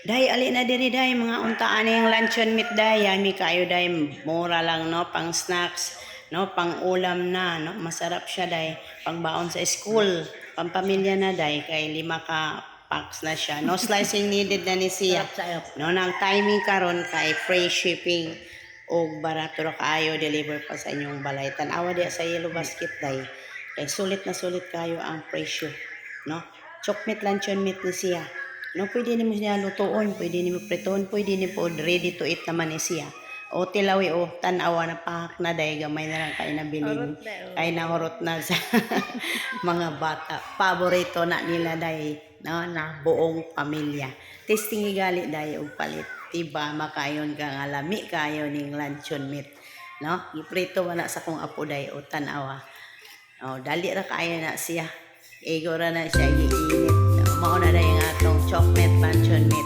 Day, ali na diri day, mga untaan yung luncheon meat day. Yummy kayo day, mura lang no, pang snacks, no, pang ulam na, no. Masarap siya day, pang baon sa school, pang pamilya na day, kay 5 ka packs na siya. No slicing needed na ni siya. No, nang timing karon kay free shipping o barato ra kaayo deliver pa sa inyong balay. Tan-awa diya sa Yellow Basket day. Kay sulit na sulit kayo ang presyo, no. Chok meat luncheon meat ni siya. No, pwede nimo siya lutuon, pwede nimo pritoon, pwede nimo po ready to eat naman ni siya. O tilawi o tan-awa na pahak na day gamay na lang kay nabilin. Kay nahurot na sa mga bata. Paborito na nila day, no, na buong pamilya. Testing igali day og palit. Tiba makayon ka nga lami kayo ning luncheon meat. No, iprito wala sa kong apo day o tan-awa. O dali ra kayo na siya. Ego ra na siya giinit. Mao na day nga atong chocolate luncheon meat.